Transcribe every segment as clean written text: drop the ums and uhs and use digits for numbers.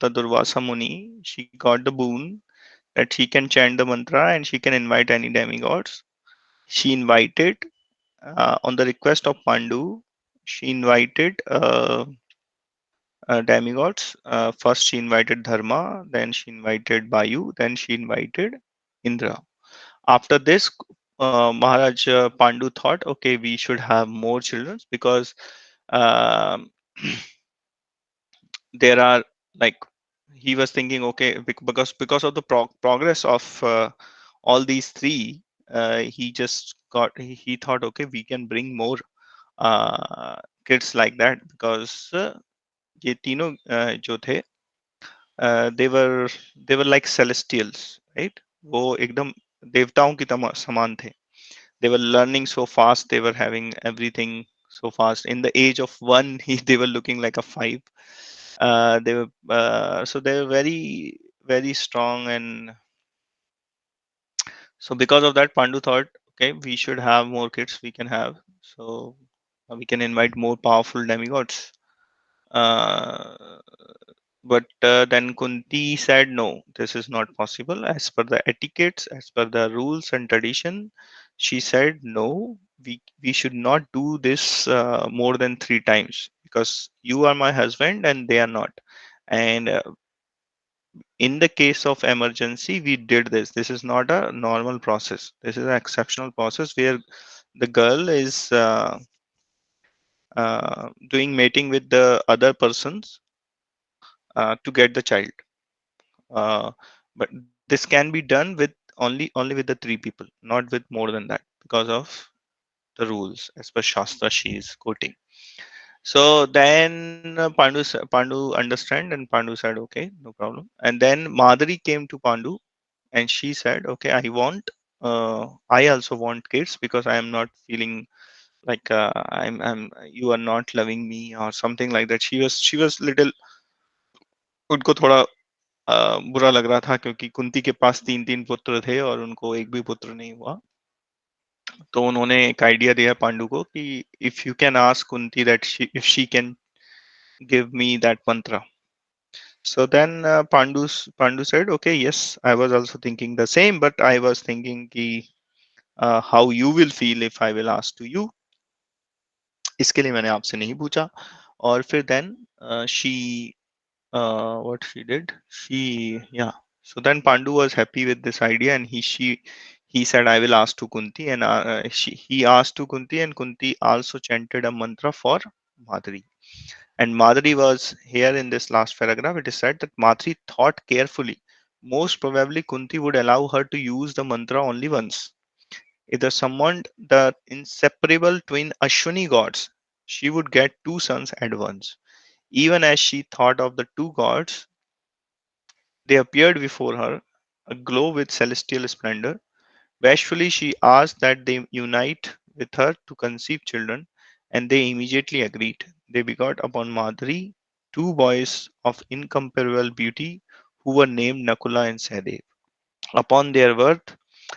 the Durvasa Muni, she got the boon that she can chant the mantra and she can invite any demigods. She invited, on the request of Pandu, she invited demigods. First, she invited Dharma, then she invited Vayu, then she invited Indra. After this, Maharaj Pandu thought, okay, we should have more children because um, there are like he was thinking, okay, because of the progress of all these three, he thought, okay, we can bring more kids like that because ये तीनों जो थे they were like celestials, right? वो एकदम देवताओं की समान थे. They were learning so fast, they were having everything so fast. In the age of one, they were looking like a five. They were so they were very strong, and so because of that, Pandu thought, okay, we should have more kids. We can have, so we can invite more powerful demigods. Uh, but then Kunti said, no, this is not possible. As per the etiquettes, as per the rules and tradition, she said, no, we should not do this more than three times because you are my husband and they are not. And in the case of emergency, we did this. This is not a normal process. This is an exceptional process where the girl is doing mating with the other persons to get the child. But this can be done with only with the three people, not with more than that, because of the rules as per Shastra she is quoting. So then Pandu understand, and Pandu said, okay, no problem. And then Madhuri came to Pandu and she said, okay, I also want kids because I am not feeling like I'm you are not loving me or something like that. She was little, उनको थोड़ा बुरा लग रहा था क्योंकि कुंती के पास तीन तीन पुत्र थे और उनको एक भी पुत्र नहीं हुआ. तो उन्होंने एक आइडिया दिया पांडु को कि if you can ask Kunti that if she can give me that मंत्र. So then Pandu said, okay, yes, I was also thinking the same, but I was thinking ki, how you will feel if I will ask to you. इसके लिए मैंने आपसे नहीं पूछा. और फिर then she what she did, yeah. So then Pandu was happy with this idea, and he said, I will ask to Kunti, and he asked to Kunti, and Kunti also chanted a mantra for Madhuri. And Madhuri was here in this last paragraph. It is said that Madhuri thought carefully. Most probably, Kunti would allow her to use the mantra only once. If they summoned the inseparable twin Ashwini gods, she would get two sons at once. Even as she thought of the two gods, they appeared before her, aglow with celestial splendor. Bashfully, she asked that they unite with her to conceive children, and they immediately agreed. They begot upon Madhuri two boys of incomparable beauty who were named Nakula and Sahadev. Upon their birth,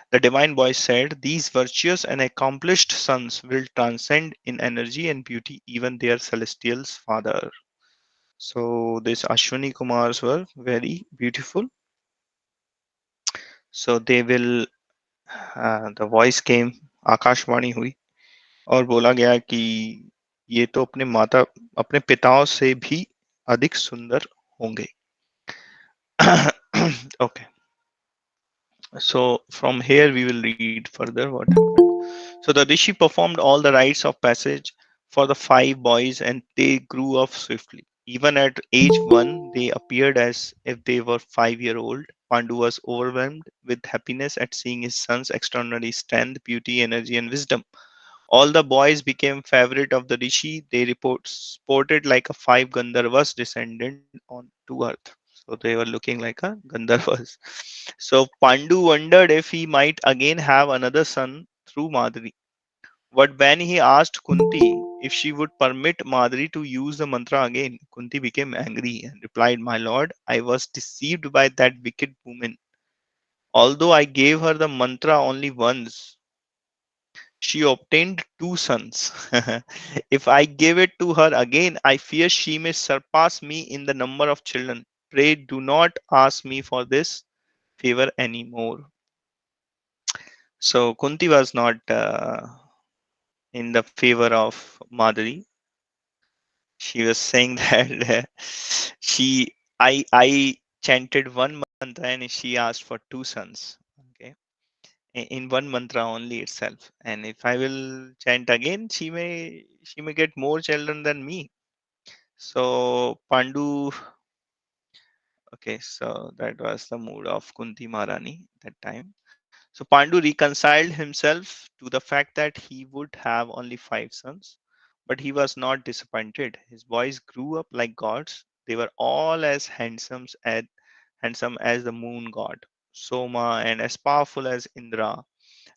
the divine voice said, these virtuous and accomplished sons will transcend in energy and beauty even their celestial father. So, these Ashwini Kumars were very beautiful. So, they will, the voice came, Akashvani हुई और बोला गया कि ये तो अपने पिताओं से भी अधिक सुंदर होंगे. Okay. So from here we will read further what happened. So the Rishi performed all the rites of passage for the five boys and they grew up swiftly. Even at age one, they appeared as if they were 5 year old. Pandu was overwhelmed with happiness at seeing his son's extraordinary strength, beauty, energy, and wisdom. All the boys became favorite of the Rishi. They sported like a five Gandharvas descendant on to earth. So they were looking like a Gandharvas. So Pandu wondered if he might again have another son through Madhuri. But when he asked Kunti if she would permit Madhuri to use the mantra again, Kunti became angry and replied, my lord, I was deceived by that wicked woman. Although I gave her the mantra only once, she obtained two sons. If I give it to her again, I fear she may surpass me in the number of children. pray do not ask me for this favor anymore. So Kunti was not in the favor of Madari. She was saying that she I chanted one mantra and she asked for two sons. Okay, in one mantra only itself. And if I will chant again, she may get more children than me. So Pandu, okay, so that was the mood of Kunti Maharani that time. So Pandu reconciled himself to the fact that he would have only five sons, but he was not disappointed. His boys grew up like gods. They were all as handsome as the moon god, Soma, and as powerful as Indra.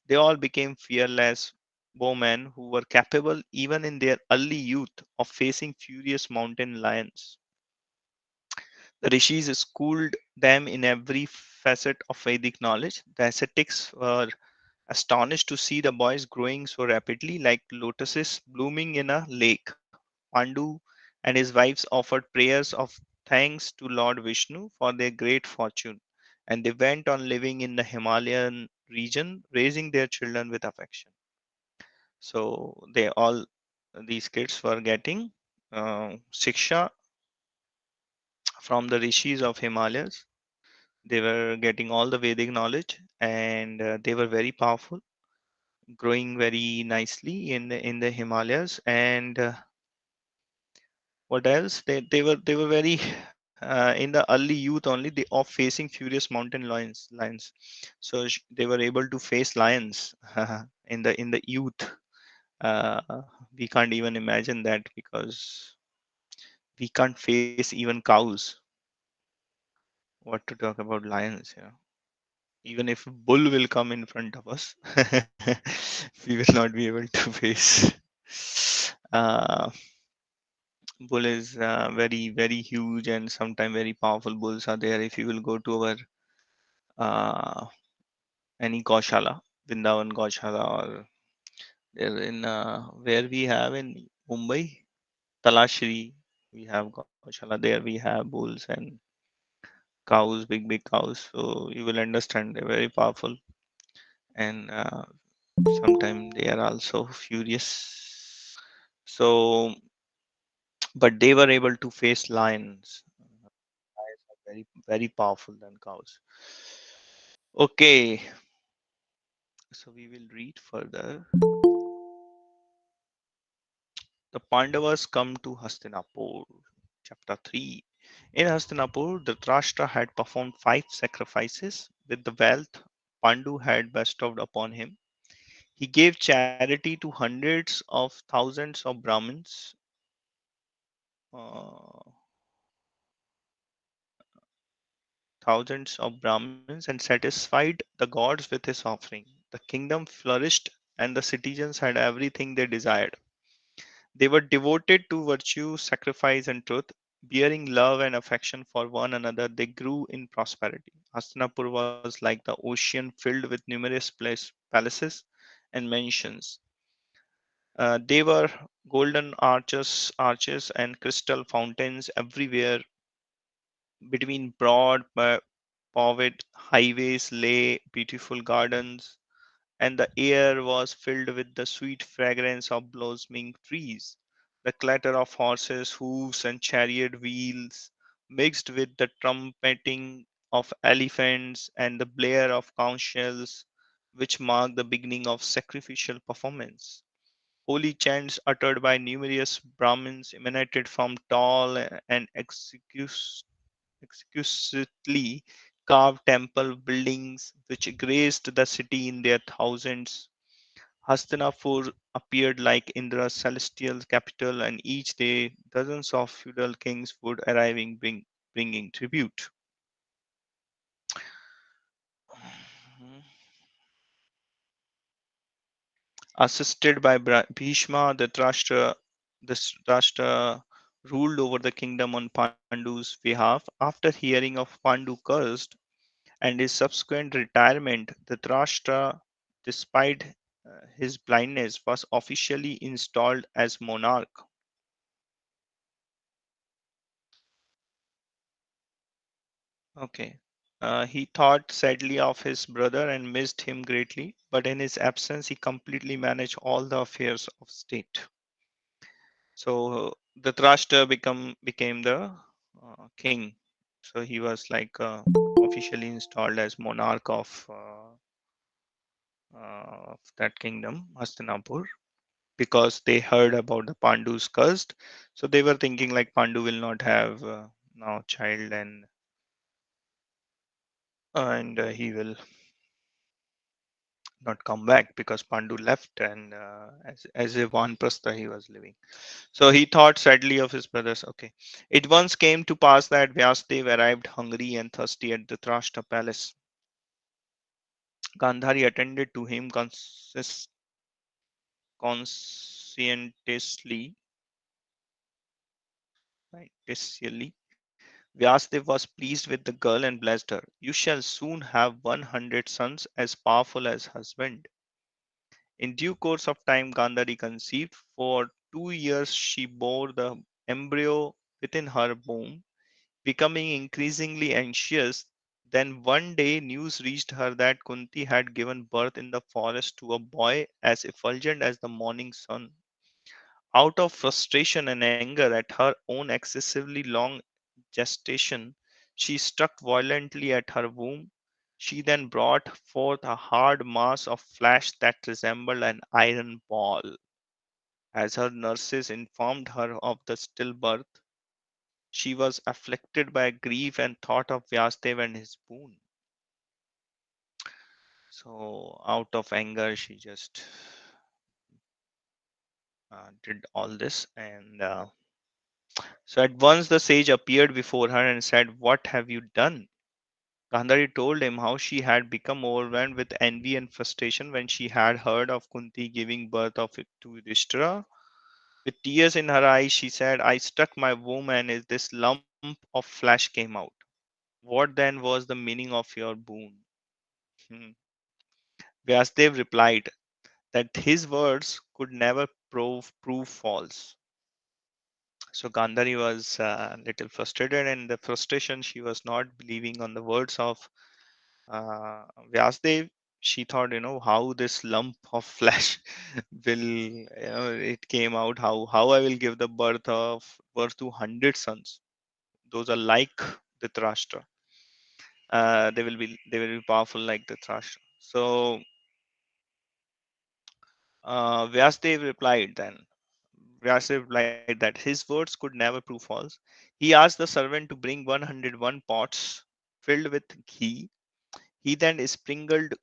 They all became fearless bowmen who were capable, even in their early youth, of facing furious mountain lions. The rishis schooled them in every facet of Vedic knowledge. The ascetics were astonished to see the boys growing so rapidly, like lotuses blooming in a lake. Pandu and his wives offered prayers of thanks to Lord Vishnu for their great fortune, and they went on living in the Himalayan region, raising their children with affection. So these kids were getting shiksha from the rishis of Himalayas. They were getting all the Vedic knowledge, and they were very powerful, growing very nicely in the Himalayas. And what else? They were very in the early youth only. They of facing furious mountain lions. So they were able to face lions in the youth. Uh, we can't even imagine that because we can't face even cows. What to talk about lions? Yeah. Even if bull will come in front of us, we will not be able to face. Uh, Bull is very huge and sometimes very powerful bulls are there. If you will go to our uh, any Gaushala, Vrindavan Gaushala, or there in where we have in Mumbai, Talashri, we have Gaushala. There we have bulls and cows, big cows. So you will understand they're very powerful, and sometimes they are also furious. So, but they were able to face lions. Lions are very powerful than cows. Okay, so we will read further. The Pandavas come to Hastinapur. Chapter 3. In Hastinapur, Dhritarashtra had performed five sacrifices with the wealth Pandu had bestowed upon him. He gave charity to hundreds of thousands of Brahmins, uh, and satisfied the gods with his offering. The kingdom flourished, and the citizens had everything they desired. They were devoted to virtue, sacrifice, and truth. Bearing love and affection for one another, they grew in prosperity. Hastinapur was like the ocean filled with numerous palaces and mansions. They were golden arches and crystal fountains everywhere. Between broad paved highways lay beautiful gardens, and the air was filled with the sweet fragrance of blossoming trees. The clatter of horses' hoofs and chariot wheels mixed with the trumpeting of elephants and the blare of conch shells, which marked the beginning of sacrificial performance. Holy chants uttered by numerous Brahmins emanated from tall and exquisitely carved temple buildings which graced the city in their thousands. Hastinapur appeared like Indra's celestial capital, and each day dozens of feudal kings would arrive bringing tribute. Assisted by Bhishma, the Dhritarashtra ruled over the kingdom on Pandu's behalf. After hearing of Pandu cursed and his subsequent retirement, Dhritarashtra, despite his blindness, was officially installed as monarch. Okay. He thought sadly of his brother and missed him greatly, but in his absence, he completely managed all the affairs of state. So Dhritarashtra became the king. So he was like officially installed as monarch of that kingdom, Hastinapur, because they heard about the Pandus cursed. So they were thinking like Pandu will not have now child, and he will not come back because Pandu left, and as a vanprastha he was living. So he thought sadly of his brothers. Okay. It once came to pass that Vyasadeva arrived hungry and thirsty at the Drashta palace. Gandhari attended to him conscientiously. Right, Vyasadeva was pleased with the girl and blessed her. You shall soon have 100 sons as powerful as husband. In due course of time, Gandhari conceived. For 2 years, she bore the embryo within her womb, becoming increasingly anxious. Then one day, news reached her that Kunti had given birth in the forest to a boy as effulgent as the morning sun. Out of frustration and anger at her own excessively long gestation, she struck violently at her womb. She then brought forth a hard mass of flesh that resembled an iron ball. As her nurses informed her of the stillbirth, she was afflicted by grief and thought of Vyasadeva and his boon. So, out of anger, she just did all this. And so, at once the sage appeared before her and said, "What have you done?" Gandhari told him how she had become overwhelmed with envy and frustration when she had heard of Kunti giving birth of it to Yudhishthira. With tears in her eyes, she said, I struck my womb and this lump of flesh came out. What then was the meaning of your boon? Hmm. Vyasdev replied that his words could never prove false. So Gandhari was a little frustrated, and the frustration she was not believing on the words of Vyasdev. She thought, how this lump of flesh will, it came out, how I will give the birth to 100 sons. Those are like the Dhritarashtra. They will be powerful like the Dhritarashtra. So Vyasdev replied then. Vyasdev replied that his words could never prove false. He asked the servant to bring 101 pots filled with ghee. He then sprinkled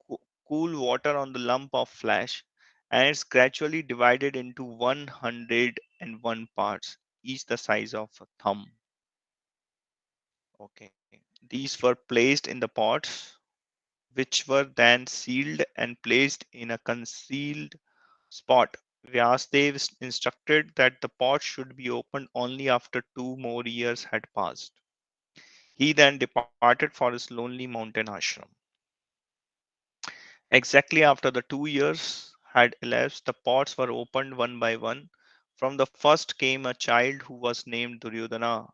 coo- cool water on the lump of flesh, and it's gradually divided into 101 parts, each the size of a thumb. Okay. These were placed in the pots, which were then sealed and placed in a concealed spot. Vyasdev instructed that the pot should be opened only after 2 more years had passed. He then departed for his lonely mountain ashram. Exactly after the 2 years had elapsed, the pots were opened one by one. From the first came a child who was named Duryodhana.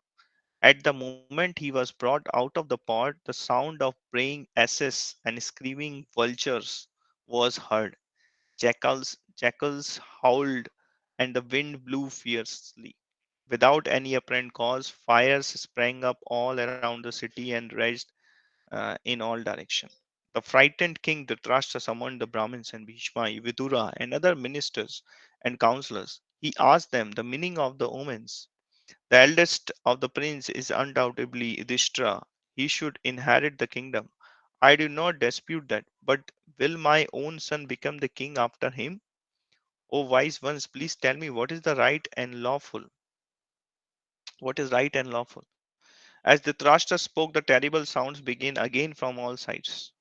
At the moment he was brought out of the pot, the sound of braying asses and screaming vultures was heard. Jackals howled, and the wind blew fiercely. Without any apparent cause, fires sprang up all around the city and raged in all directions. The frightened king Dhritarashtra summoned the Brahmins and Bhishma, Vidura, and other ministers and counselors. He asked them the meaning of the omens. The eldest of the prince is undoubtedly Yudhishthira. He should inherit the kingdom. I do not dispute that, but will my own son become the king after him? O wise ones, please tell me what is the right and lawful. What is right and lawful? As the Dhritarashtra spoke, the terrible sounds began again from all sides.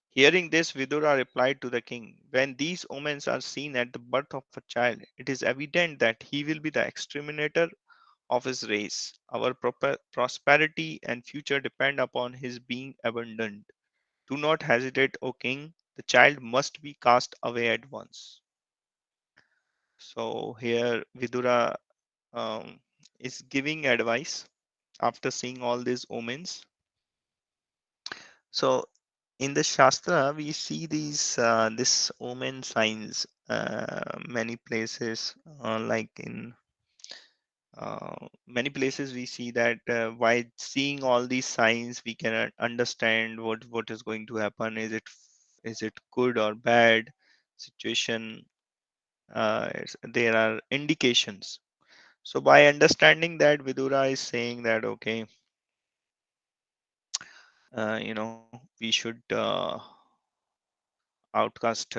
Hearing this, Vidura replied to the king, when these omens are seen at the birth of a child, it is evident that he will be the exterminator of his race. Our prosperity and future depend upon his being abandoned. Do not hesitate, O king. The child must be cast away at once. So here Vidura um, is giving advice. after seeing all these omens. So in the Shastra, we see these this omen signs many places, like in many places we see that by seeing all these signs we can understand what is going to happen. Is it good or bad situation? There are indications. So by understanding that, Vidura is saying that okay, we should outcast.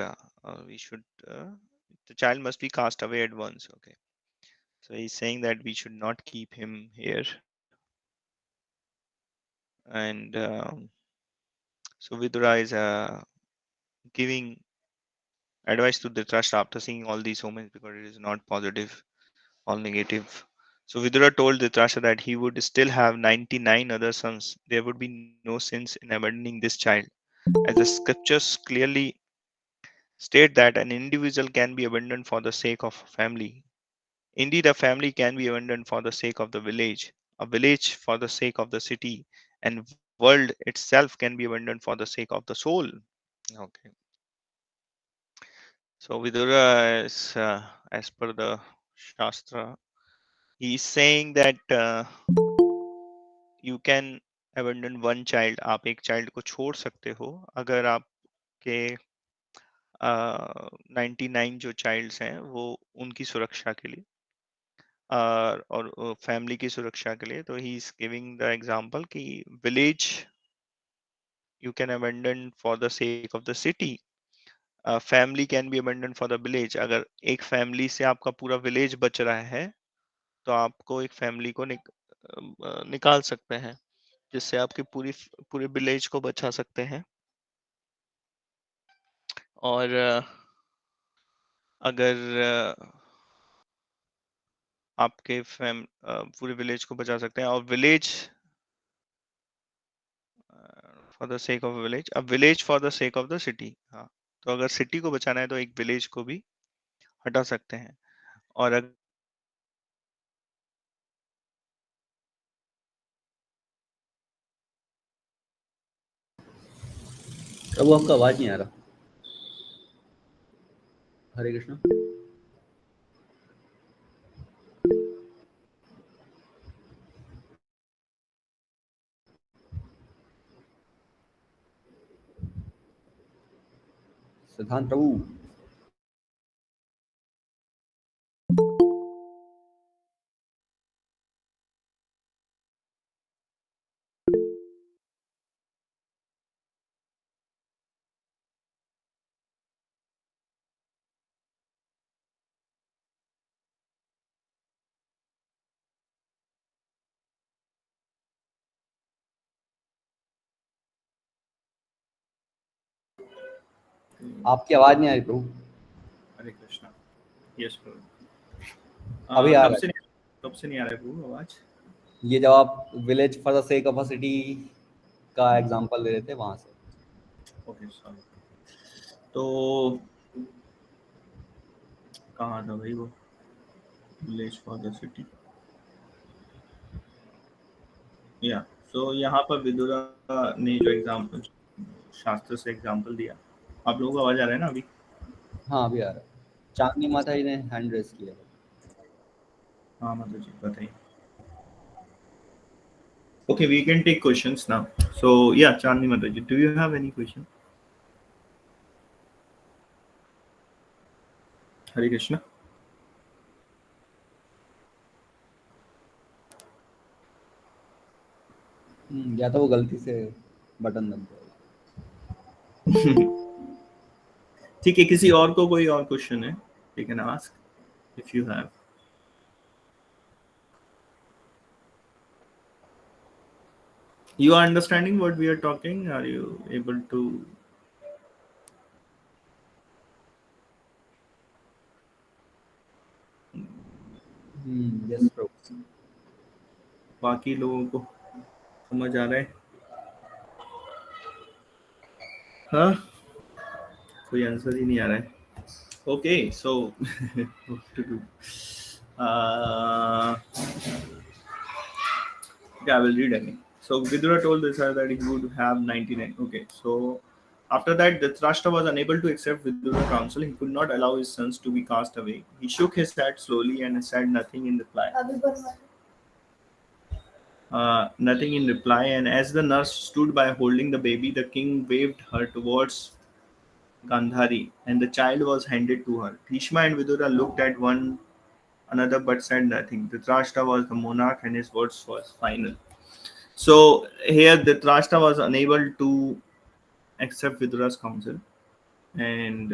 We should the child must be cast away at once. Okay, so he's saying that we should not keep him here, and so Vidura is giving advice to Dhritarashtra after seeing all these omens because it is not positive, all negative. So Vidura told Dhritarashtra that he would still have 99 other sons. There would be no sense in abandoning this child, as the scriptures clearly state that an individual can be abandoned for the sake of family. Indeed, a family can be abandoned for the sake of the village, a village for the sake of the city, and world itself can be abandoned for the sake of the soul. Okay. So Vidura is, as per the Shastra, he is saying that you can abandon one child. आप एक child को छोड़ सकते हो अगर आपके 99 जो childs हैं वो उनकी सुरक्षा के लिए, और फैमिली की सुरक्षा के लिए. तो he is giving the example कि village you can abandon for the sake of the city, family can be abandon for the village. अगर एक फैमिली से आपका पूरा विलेज बच रहा है तो आपको एक फैमिली को निकाल सकते हैं, जिससे आपकी पूरे विलेज को बचा सकते हैं. और अगर आपके पूरे विलेज को बचा सकते हैं, और village for the sake of village, a village for the sake of the city. हाँ, तो अगर सिटी को बचाना है तो एक विलेज को भी हटा सकते हैं. और अगर प्रभु आपका आवाज नहीं आ रहा. हरे कृष्ण. सिद्धांत प्रभु. आपकी आवाज नहीं आ रही प्रभु. हरे कृष्णा. यस प्रभु. अभी आ कब रहा से है. कब से नहीं आ रहा है प्रभु आवाज? ये जब आप village for the sake of a city का एग्जांपल ले रहे थे वहां से. Okay sorry. तो कहाँ था भाई वो विलेज फॉर द सिटी? या सो यहाँ पर विदुरा ने जो एग्जांपल शास्त्र से एग्जांपल दिया, आप लोगों को आवाज आ रहा है ना अभी? हाँ अभी आ रहा है. चांदनी माता जी ने हैंड रेस किया. हाँ माता जी बताइए. Okay, we can take questions now. So yeah, Chandni Mataji, do you have any question? Hare Krishna. या तो वो गलती से बटन दब गया. ठीक है, किसी और को कोई और क्वेश्चन है? You can ask if you have. You are understanding what we are talking? Are you able to? Yes Prabhu. बाकी लोगों को समझ आ रहा है? हाँ, कोई आंसर ही नहीं आ रहा है. Okay so what to do? Yeah, I will read again. So Vidura told Drisara that he would have 99. Okay, so after that, Dhritarashtra was unable to accept Vidura's counsel. He could not allow his sons to be cast away. He shook his head slowly and said nothing in reply. Nothing in reply. And as the nurse stood by holding the baby, the king waved her towards Gandhari, and the child was handed to her. Bhishma and Vidura looked at one another but said nothing. Dhritarashtra was the monarch, and his words was final. So here Dhritarashtra was unable to accept Vidura's counsel, and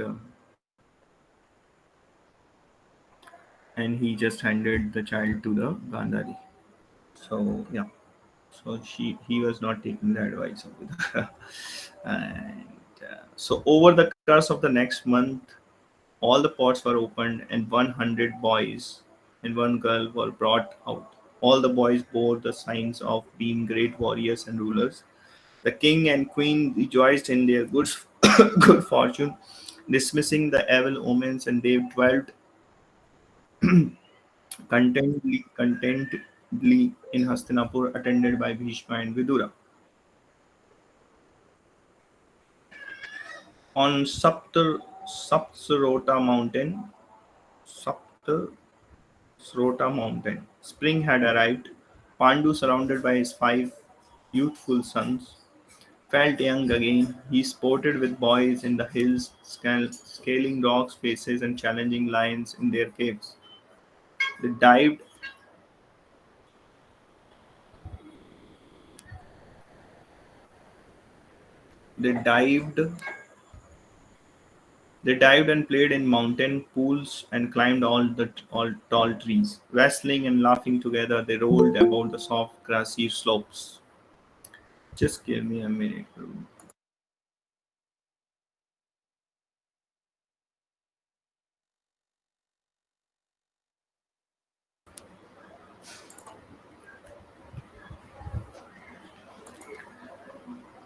he just handed the child to the Gandhari. So yeah, so he was not taking the advice of Vidura, and so over the course of the next month, all the pots were opened, and 100 boys and one girl were brought out. All the boys bore the signs of being great warriors and rulers. The king and queen rejoiced in their good, good fortune, dismissing the evil omens, and they dwelt contentedly in Hastinapur, attended by Bhishma and Vidura. On Sapsarota mountain, Sapsarota mountain, spring had arrived. Pandu, surrounded by his 5 youthful sons, felt young again. He sported with boys in the hills, scaling rocks faces and challenging lions in their caves. They dived, they dived, they dived and played in mountain pools and climbed all tall trees. Wrestling and laughing together, they rolled about the soft grassy slopes. Just give me a minute.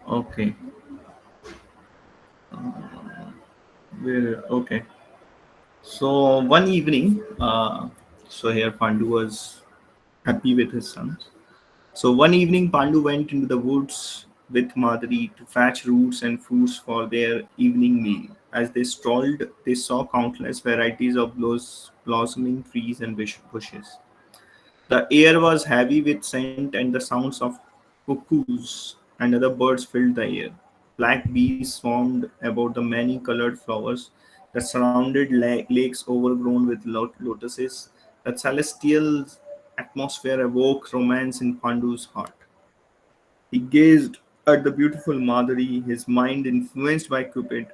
Okay. Where? Okay. So one evening, so here Pandu was happy with his sons. So one evening, Pandu went into the woods with Madhuri to fetch roots and fruits for their evening meal. As they strolled, they saw countless varieties of blossoming trees and bushes. The air was heavy with scent, and the sounds of cuckoos and other birds filled the air. Black bees swarmed about the many colored flowers that surrounded lakes overgrown with lotuses. The celestial atmosphere awoke romance in Pandu's heart. He gazed at the beautiful Madhuri, his mind influenced by Cupid.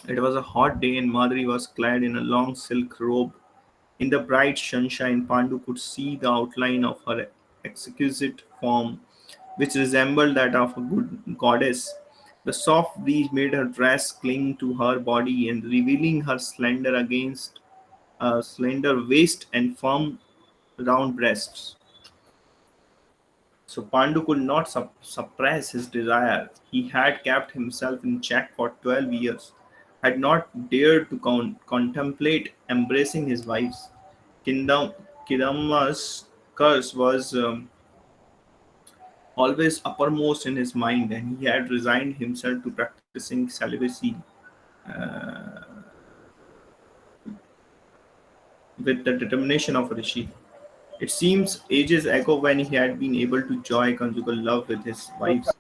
It was a hot day, and Madhuri was clad in a long silk robe. In the bright sunshine, Pandu could see the outline of her exquisite form, which resembled that of a good goddess. The soft breeze made her dress cling to her body and revealing her slender against a slender waist and firm round breasts. So Pandu could not suppress his desire. He had kept himself in check for 12 years, had not dared to contemplate embracing his wives. Kingdom, Kidama's curse was always uppermost in his mind, and he had resigned himself to practicing celibacy uh, with the determination of a rishi. It seems ages ago when he had been able to enjoy conjugal love with his wives.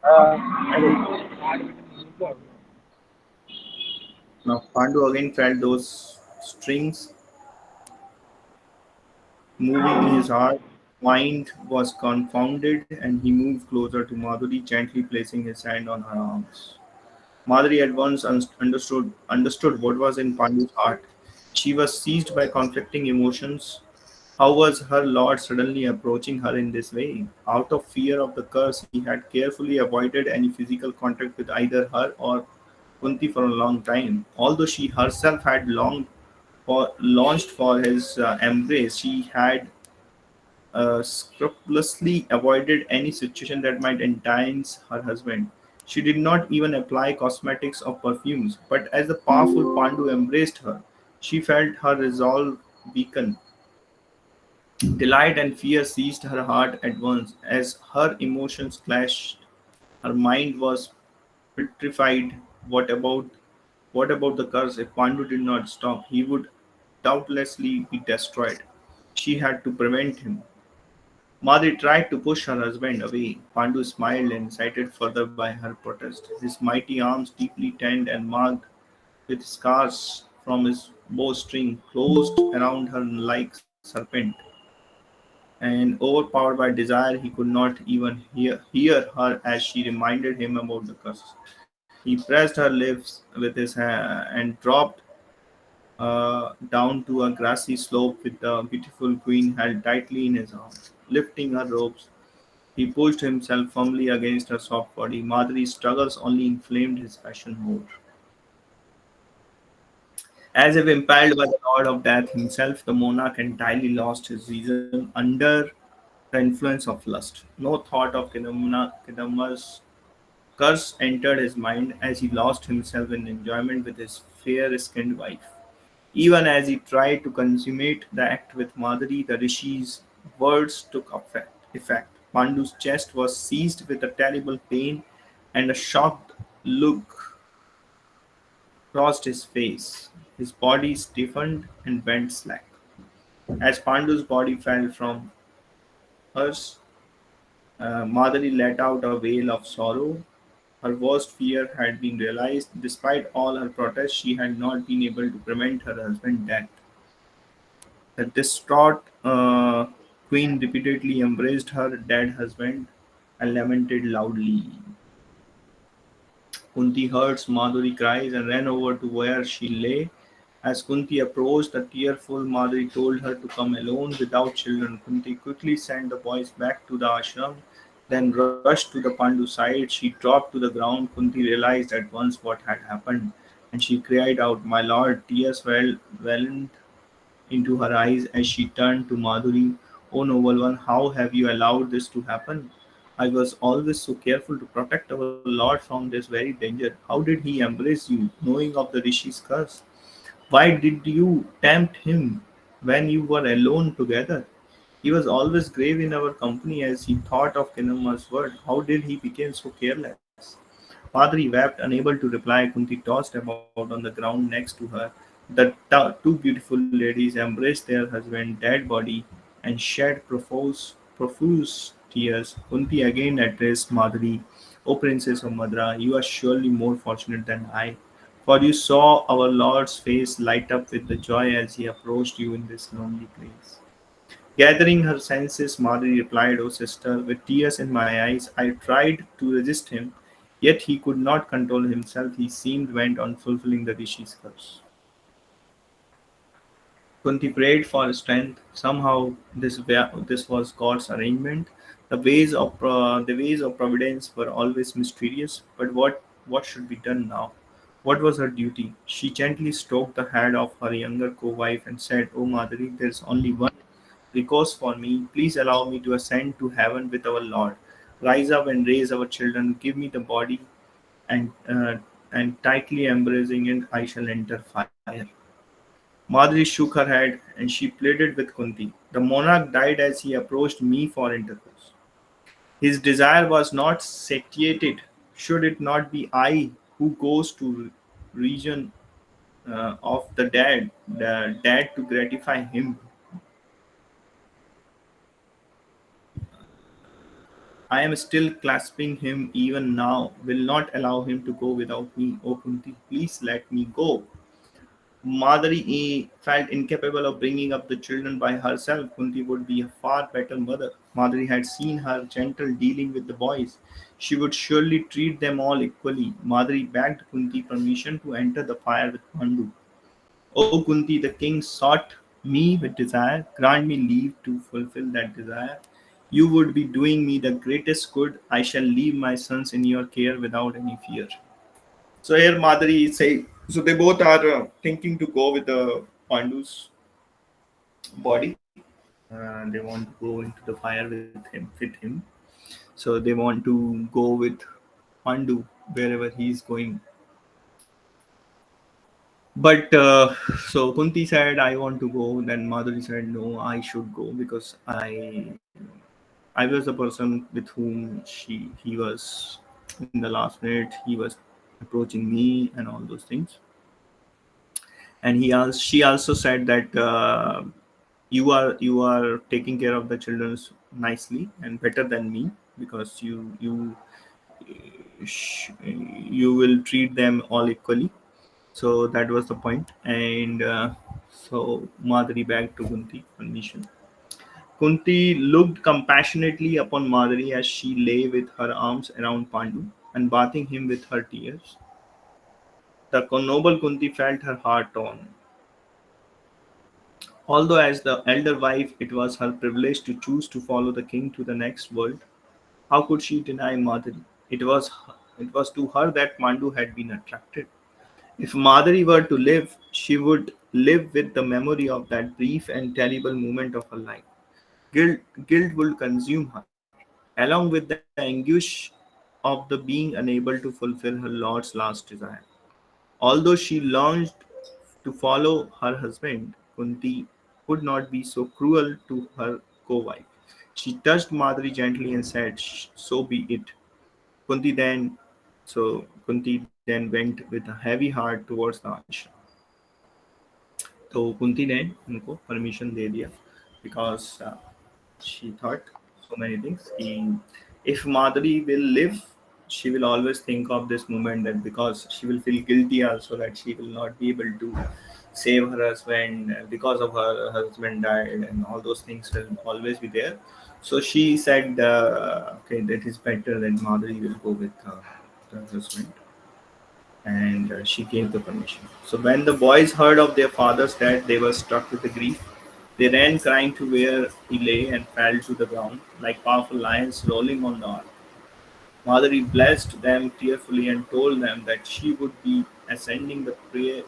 Now Pandu again felt those strings moving his heart. Mind was confounded, and he moved closer to Madhuri, gently placing his hand on her arms. Madhuri at once understood what was in Pandu's heart. She was seized by conflicting emotions. How was her lord suddenly approaching her in this way? Out of fear of the curse, he had carefully avoided any physical contact with either her or Kunti for a long time. Although she herself had launched for his embrace, she had scrupulously avoided any situation that might entice her husband. She did not even apply cosmetics or perfumes, but as the powerful Pandu embraced her, she felt her resolve weaken. Delight and fear seized her heart at once. As her emotions clashed, her mind was petrified. What about what about the curse? If Pandu did not stop, he would doubtlessly be destroyed. She had to prevent him. Madri tried to push her husband away. Pandu smiled and incited further by her protest. His mighty arms, deeply tanned and marked with scars from his bowstring, closed around her like serpent. And overpowered by desire, he could not even hear her as she reminded him about the curse. He pressed her lips with his hand and dropped down to a grassy slope with the beautiful queen held tightly in his arms. Lifting her robes, he pushed himself firmly against her soft body. Madhuri's struggles only inflamed his passion more. As if impelled by the lord of death himself, the monarch entirely lost his reason under the influence of lust. No thought of Kidamma's curse entered his mind as he lost himself in enjoyment with his fair-skinned wife. Even as he tried to consummate the act with Madhuri, the rishis' words took effect. Pandu's chest was seized with a terrible pain, and a shocked look crossed his face. His body stiffened and bent slack. As Pandu's body fell from hers, Madhuri let out a wail of sorrow. Her worst fear had been realized. Despite all her protests, she had not been able to prevent her husband's death. The distraught queen repeatedly embraced her dead husband and lamented loudly. Kunti heard Madhuri cries and ran over to where she lay. As Kunti approached, the tearful Madhuri told her to come alone without children. Kunti quickly sent the boys back to the ashram, then rushed to the Pandu side. She dropped to the ground. Kunti realized at once what had happened, and she cried out, "My lord!" Tears welled into her eyes as she turned to Madhuri. "O noble one, how have you allowed this to happen? I was always so careful to protect our Lord from this very danger. How did he embrace you, knowing of the Rishi's curse? Why did you tempt him when you were alone together? He was always grave in our company as he thought of Kinamma's word. How did he become so careless?" Padri wept, unable to reply. Kunti tossed about on the ground next to her. The two beautiful ladies embraced their husband's dead body and shed profuse tears. Kunti again addressed Madhuri, "O Princess of Madra, you are surely more fortunate than I, for you saw our Lord's face light up with the joy as he approached you in this lonely place." Gathering her senses, Madhuri replied, "O sister, with tears in my eyes, I tried to resist him, yet he could not control himself. He seemed bent on fulfilling the Rishi's curse." Kunti prayed for strength. Somehow, this was God's arrangement. The ways of providence were always mysterious. But what should be done now? What was her duty? She gently stroked the head of her younger co-wife and said, "O Madhuri, there is only one recourse for me. Please allow me to ascend to heaven with our Lord. Rise up and raise our children. Give me the body, and tightly embracing it, I shall enter fire." Madhuri shook her head and she pleaded with Kunti. "The monarch died as he approached me for intercourse. His desire was not satiated. Should it not be I who goes to region of the dead to gratify him? I am still clasping him even now. Will not allow him to go without me. O Kunti, please let me go." Madhuri felt incapable of bringing up the children by herself. Kunti would be a far better mother. Madhuri had seen her gentle dealing with the boys. She would surely treat them all equally. Madhuri begged Kunti permission to enter the fire with Pandu. "O Kunti, the king sought me with desire. Grant me leave to fulfill that desire. You would be doing me the greatest good. I shall leave my sons in your care without any fear." So here Madhuri say, so they both are thinking to go with the Pandu's body. They want to go into the fire with him. So they want to go with Pandu wherever he is going. But so Kunti said, "I want to go." Then Madhuri said, "No, I should go because I was the person with whom he was in the last minute. He was approaching me and all those things." And she also said that you are taking care of the children nicely and better than me, because you will treat them all equally. So that was the point. And so Madhuri begged to Kunti permission. Kunti looked compassionately upon Madhuri as she lay with her arms around Pandu and bathing him with her tears. The noble Kunti felt her heart torn. Although, as the elder wife, it was her privilege to choose to follow the king to the next world, how could she deny Madhuri? It was to her that Mandu had been attracted. If Madhuri were to live, she would live with the memory of that brief and terrible moment of her life. Guilt would consume her, along with the anguish of the being unable to fulfill her lord's last desire. Although she longed to follow her husband, Kunti could not be so cruel to her co-wife. She touched Madhuri gently and said, "So be it." Kunti then, Kunti then went with a heavy heart towards the ashram. तो कुंती ने उनको permission दे दिया, because she thought so many things. If Madhuri will live, she will always think of this moment, that because she will feel guilty also that she will not be able to save her husband, because of her husband died, and all those things will always be there. So she said, okay, that is better that Madhuri will go with the husband, and she gave the permission. So when the boys heard of their father's death, they were struck with the grief. They ran crying to where he lay and fell to the ground like powerful lions rolling on the earth. Madhuri blessed them tearfully and told them that she would be ascending the prayer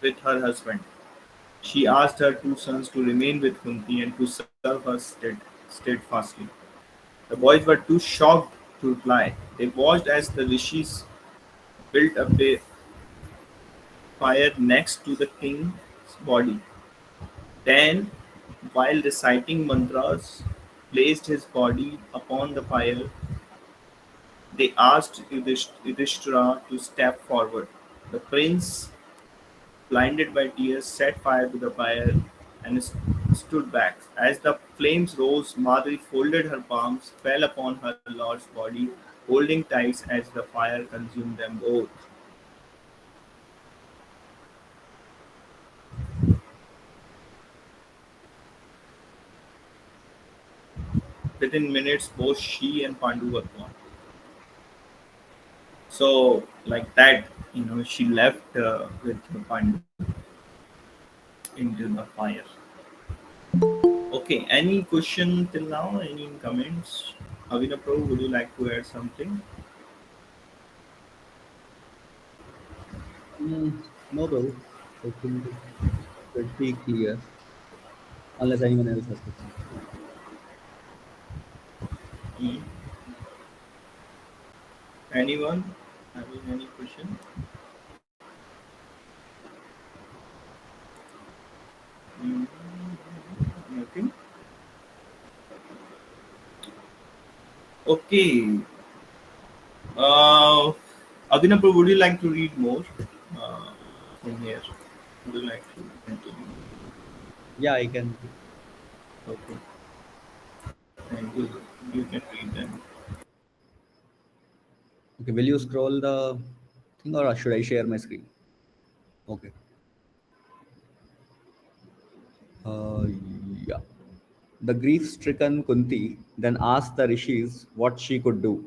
with her husband. She asked her two sons to remain with Kunti and to serve her steadfastly. The boys were too shocked to reply. They watched as the rishis built up a fire next to the king's body. Then, while reciting mantras, placed his body upon the fire. They asked Yudhishthira to step forward. The prince, blinded by tears, set fire to the fire and stood back. As the flames rose, Madhuri folded her palms, fell upon her lord's body, holding tight as the fire consumed them both. Within minutes, both she and Pandu were gone. So, like that, she left with Pandu into the fire. Okay, any question till now? Any comments? Avina Pro, would you like to add something? No, bro. I think it's pretty clear. Unless anyone else has questions. Hmm. Anyone having any question? Hmm. Nothing. Okay. Uh, Avina Pro, would you like to read more uh, in here? Would you like to continue? Yeah, I can. Okay. Thank you. You can read them. Okay, will you scroll the thing or should I share my screen? Okay. Uh, yeah. The grief-stricken Kunti then asked the rishis what she could do.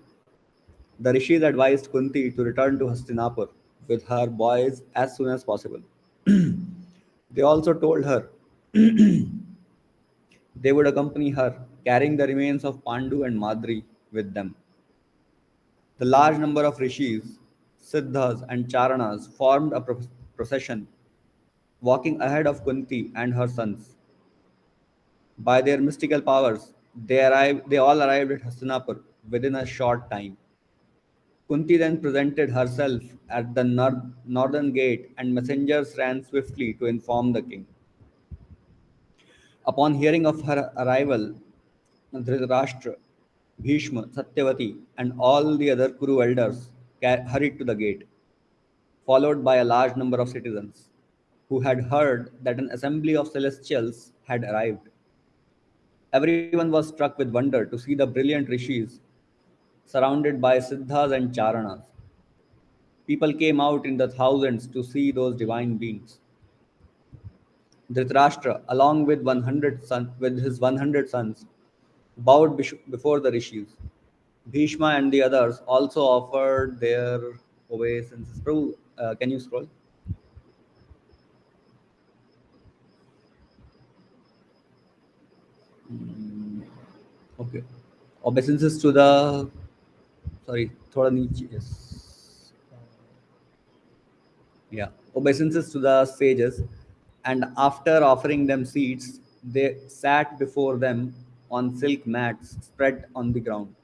The rishis advised Kunti to return to Hastinapur with her boys as soon as possible. They also told her they would accompany her, carrying the remains of Pandu and Madri with them. The large number of rishis, siddhas, and charanas formed a procession, walking ahead of Kunti and her sons. By their mystical powers, they all arrived at Hastinapur within a short time. Kunti then presented herself at the northern gate, and messengers ran swiftly to inform the king. Upon hearing of her arrival, Dhritarashtra, Bhishma, Satyavati, and all the other Kuru elders hurried to the gate, followed by a large number of citizens who had heard that an assembly of celestials had arrived. Everyone was struck with wonder to see the brilliant rishis surrounded by siddhas and charanas. People came out in the thousands to see those divine beings. Dhritarashtra, along with with his 100 sons, bowed before the rishis. Bhishma and the others also offered their obeisances. Prabhu, can you scroll? Okay. Obeisances to the, sorry, thoda niche, yes. Yeah, obeisances to the sages, and after offering them seats, they sat before them on silk mats spread on the ground.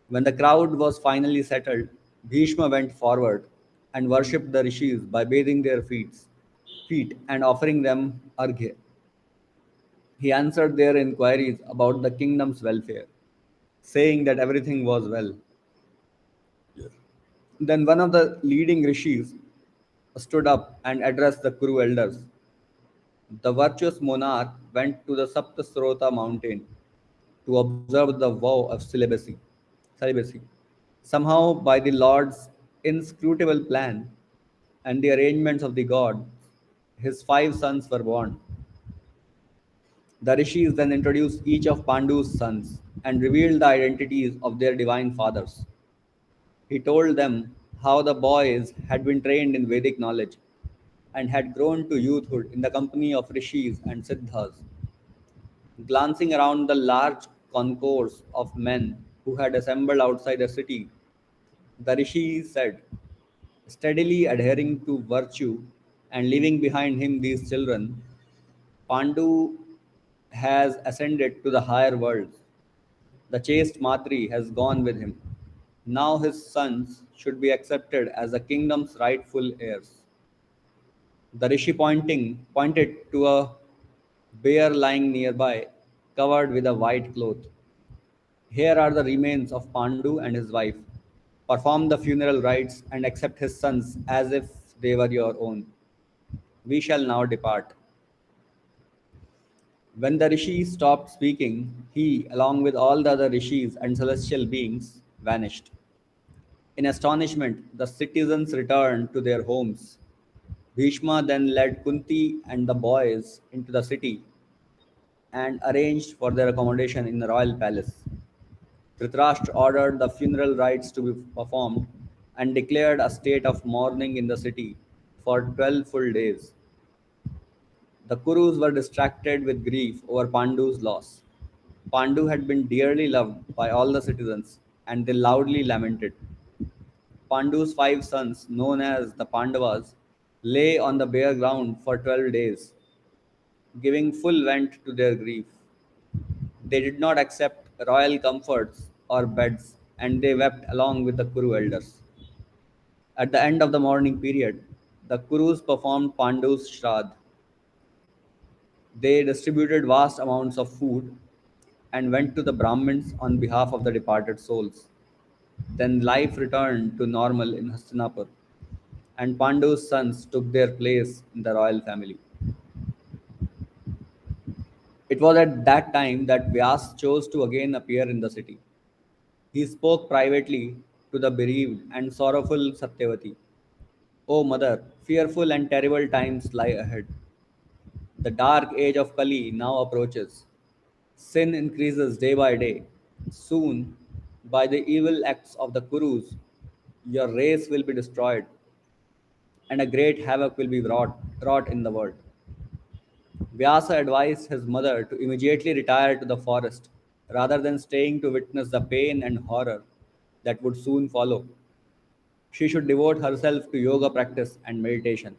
When the crowd was finally settled, Bhishma went forward and worshipped the rishis by bathing their feet and offering them arghya. He answered their inquiries about the kingdom's welfare, saying that everything was well. Then one of the leading rishis stood up and addressed the Kuru elders. The virtuous monarch went to the Saptasrota mountain to observe the vow of celibacy. Somehow, by the Lord's inscrutable plan and the arrangements of the god, his 5 sons were born. The rishis then introduced each of Pandu's sons and revealed the identities of their divine fathers. He told them how the boys had been trained in Vedic knowledge and had grown to youthhood in the company of rishis and siddhas. Glancing around the large concourse of men who had assembled outside the city, the rishi said, steadily adhering to virtue and leaving behind him these children, Pandu has ascended to the higher worlds. The chaste Matri has gone with him. Now his sons should be accepted as the kingdom's rightful heirs. The rishi pointed to a bear lying nearby, covered with a white cloth. Here are the remains of Pandu and his wife. Perform the funeral rites and accept his sons as if they were your own. We shall now depart. When the rishi stopped speaking, he, along with all the other rishis and celestial beings, vanished. In astonishment, the citizens returned to their homes. Bhishma then led Kunti and the boys into the city and arranged for their accommodation in the royal palace. Dhritarashtra ordered the funeral rites to be performed and declared a state of mourning in the city for 12 full days. The Kurus were distracted with grief over Pandu's loss. Pandu had been dearly loved by all the citizens, and they loudly lamented. Pandu's 5 sons, known as the Pandavas, lay on the bare ground for 12 days, giving full vent to their grief. They did not accept royal comforts or beds, and they wept along with the Kuru elders. At the end of the mourning period, the Kurus performed Pandu's Shraddh. They distributed vast amounts of food and went to the Brahmins on behalf of the departed souls. Then life returned to normal in Hastinapur, and Pandu's sons took their place in the royal family. It was at that time that Vyas chose to again appear in the city. He spoke privately to the bereaved and sorrowful Satyavati. O mother, fearful and terrible times lie ahead. The dark age of Kali now approaches. Sin increases day by day. Soon, by the evil acts of the Kurus, your race will be destroyed, and a great havoc will be wrought in the world. Vyasa advised his mother to immediately retire to the forest rather than staying to witness the pain and horror that would soon follow. She should devote herself to yoga practice and meditation.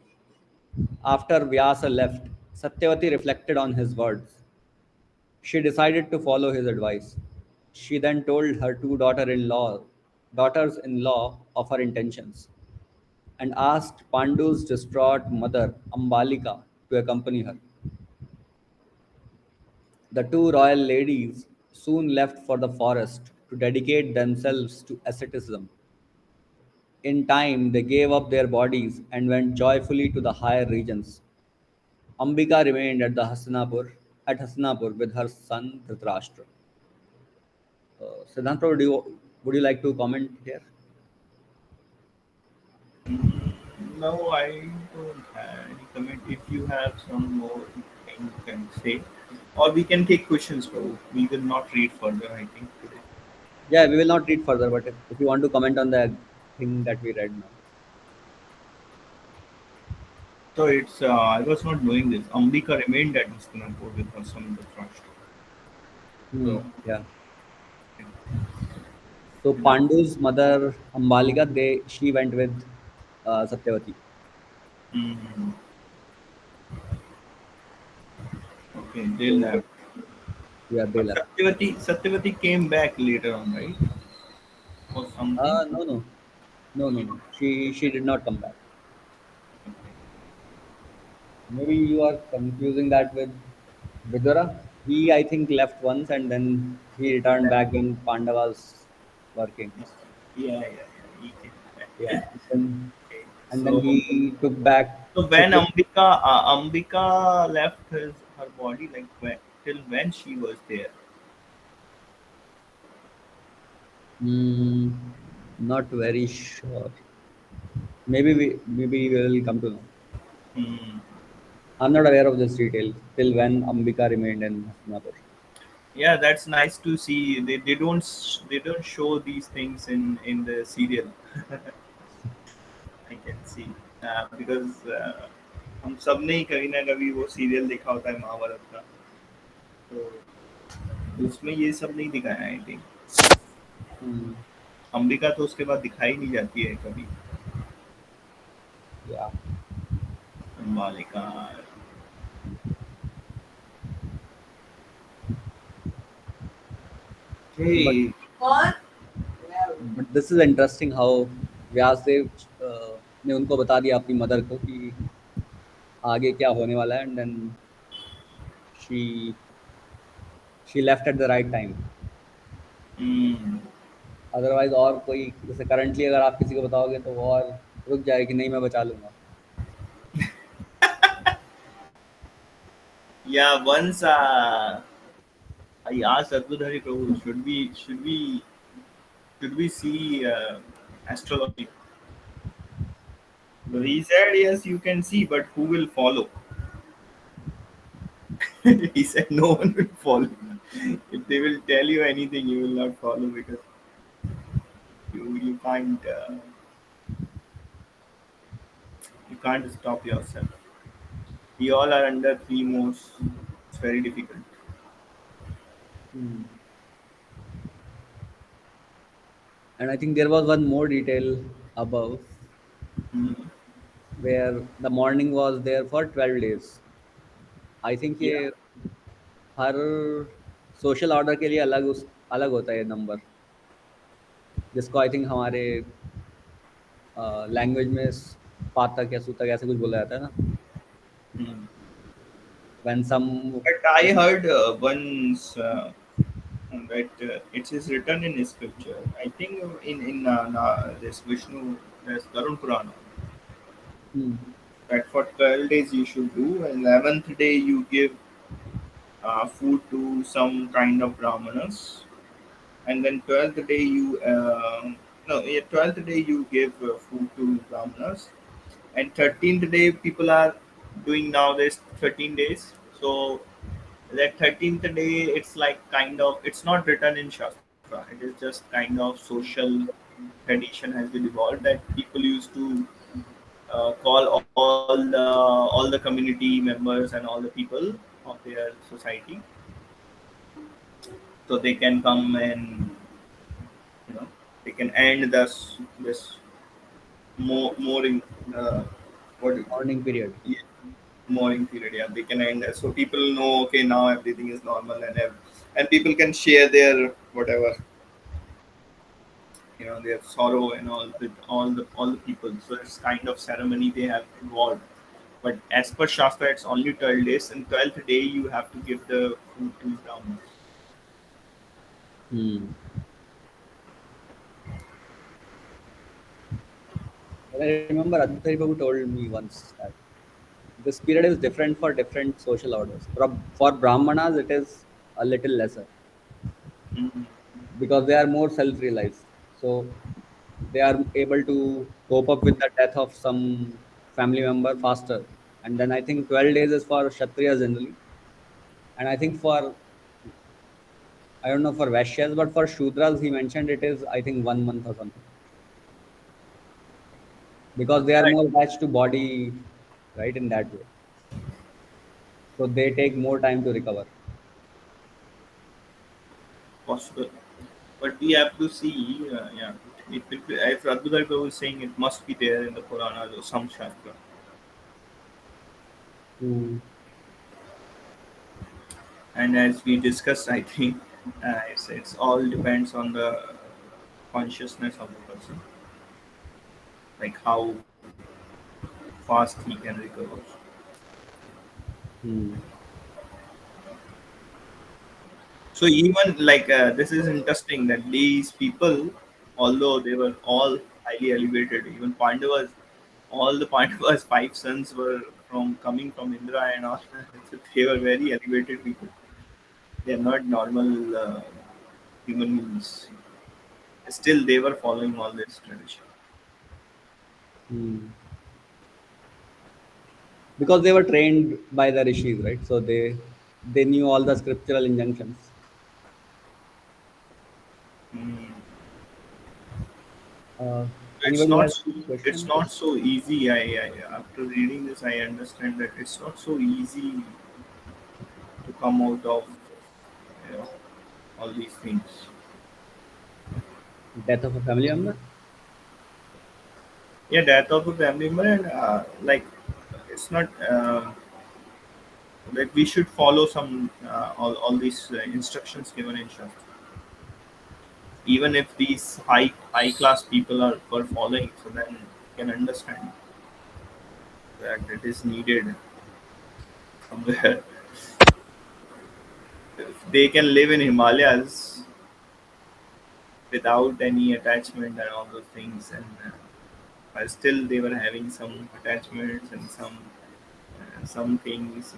After Vyasa left, Satyavati reflected on his words. She decided to follow his advice. She then told her 2 daughter in law daughters in law, of her intentions and asked Pandu's distraught mother, Ambalika, to accompany her. The two royal ladies soon left for the forest to dedicate themselves to asceticism. In time, they gave up their bodies and went joyfully to the higher regions. Ambika remained at Hastinapur with her son Dhritarashtra. Siddhanta, would you like to comment here? No, I don't have any comment. If you have some more thing you can say, or we can take questions, bro. We will not read further, I think, today. Yeah, we will not read further, but if you want to comment on the thing that we read now. So it's I was not knowing this. Ambika remained at Hastinapur with her son Dhritarashtra. Hmm. So Yeah. So Pandu's mother Ambalika, she went with Satyavati. mm, okay, they So left. yeah, they But left. Satyavati came back later on, right? Or something. No, no, no. She did not come back. Maybe you are confusing that with Vidura. He, I think, left once and then he returned back when Pandavas were kings. Yeah, yeah, yeah. He came Yeah, back. Okay. and then So, he took back. so when Ambika left her body, like till when she was there. Hmm, not very sure. Maybe we will come to know. Hmm. I'm not aware of this detail till when Ambika remained in Hastinapur. Yeah, that's nice to see. They don't show these things in the serial. I can see because हम सब ने ही कभी ना कभी वो serial देखा होता है महाभारत का तो उसमें ये सब नहीं दिखाया आई थिंक Hmm. अंबिका तो उसके बाद दिखाई नहीं जाती है कभी Yeah, मालिका but hey but this is interesting how Vyasdev ने उनको बता दिया अपनी मदर को कि आगे क्या होने वाला है and then she she left at the right time hmm. Otherwise और कोई जैसे करंटली अगर आप किसी को बताओगे तो वो और रुक जाए कि नहीं मैं बचा लूंगा Yeah, once I asked Advudhari Prabhu, should we see astrology? So he said, yes, you can see, but who will follow? He said, no one will follow. If they will tell you anything, you will not follow because you can't stop yourself. We all are under three modes. It's very difficult. Hmm. And I think there was one more detail above Mm. where the morning was there for 12 days. I think Yeah. ये हर social order के लिए अलग होता है ये number जिसको I think हमारे language में पातक या सूतक ऐसे कुछ बोला जाता है ना Mm. When some But I heard once that it is written in scripture. I think in this Vishnu, there's Garun Purana. That for 12 days you should do, and 11th day you give food to some kind of brahmanas, and then 12th day you no yeah, 12th day you give food to brahmanas, and 13th day people are doing nowadays 13 days. So that 13th day it's like kind of it's not written in shastra, it is just kind of social tradition has been evolved that people used to call all the community members and all the people of their society so they can come and you know they can end this more in what do morning period yeah, morning period. Yeah, they can end so people know okay now everything is normal and people can share their whatever their sorrow and all with all the people. So it's kind of ceremony they have involved. But as per Shastra, it's only 12 days, and 12th day you have to give the food to Brahmins. Hmm. But I remember Aditya Babu told me once that this period is different for different social orders. For Brahmanas, it is a little lesser Mm. because they are more self-realized. So they are able to cope up with the death of some family member faster. And then I think 12 days is for Kshatriyas generally. And I think for, I don't know for Vaishyas, but for Shudras, he mentioned it is, I think, 1 month or something. Because they are Right, more attached to body, right, in that way. So they take more time to recover. possible. But we have to see, yeah. If Adbudar was saying it must be there in the Puranas or some Shastra. Hmm. And as we discussed, I think it's all depends on the consciousness of the person, like how fast he can recover. Hmm. So even like this is interesting that these people, although they were all highly elevated, even Pandavas, all the Pandavas' five sons were from coming from Indra and all. So they were very elevated people. They are not normal human beings. Still, they were following all this tradition. Hmm. Because they were trained by the rishis, right? So they knew all the scriptural injunctions. Hmm. Uh, It's Anybody not has so, any it's question? not so easy. After reading this, I understand that it's not so easy to come out of you know, all these things. Death of a family member? Yeah, death of a family member, and like it's not like we should follow some all these instructions given in Shastra. Even if these high class people are were following, so then you can understand that it is needed somewhere. If they can live in Himalayas without any attachment and all those things, and but still they were having some attachments and some things.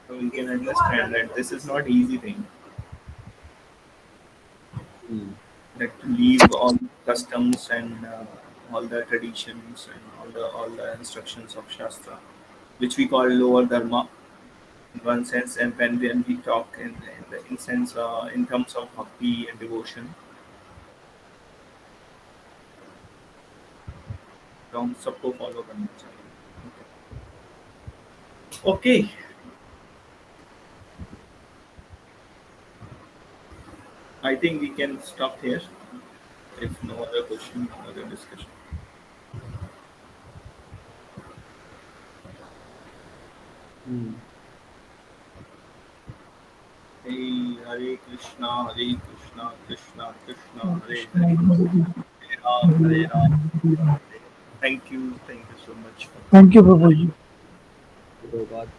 So we can understand that this is not easy thing. Hmm. That to leave all customs and all the traditions and all the instructions of Shastra, which we call lower dharma in one sense, and when we talk in sense in terms of bhakti and devotion, तो हम सबको follow करना चाहिए. Okay, I think we can stop here if no other question, no other discussion. Hmm. Hey, Hare Krishna, Krishna Krishna, Hare Krishna, Hare, Hare Krishna, Hare Ram, Hare Ram Ram. Hare Hare. Thank you so much for Thank coming. you, Prabhuji. Prabhupada.